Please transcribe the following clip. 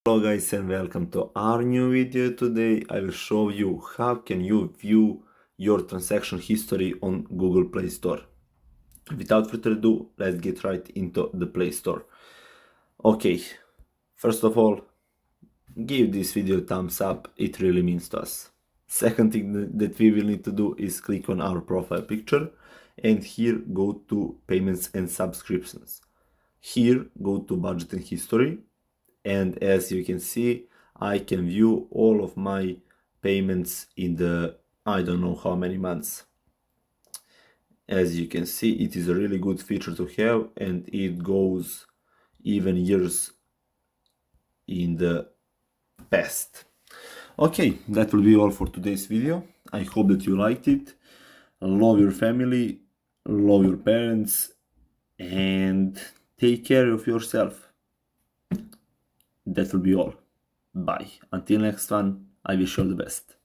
Hello guys and welcome to our new video. Today I will show you how can you view your transaction history on Google Play Store. Without further ado, let's get right into the Play Store. Okay, first of all, give this video a thumbs up, it really means to us. Second thing that we will need to do is click on our profile picture and here go to payments and subscriptions. Here go to budget and history. And as you can see, I can view all of my payments in the I don't know how many months. As you can see, it is a really good feature to have and it goes even years in the past. Okay, that will be all for today's video. I hope that you liked it. Love your family, love your parents, and take care of yourself. That will be all. Bye. Until next one, I wish you all the best.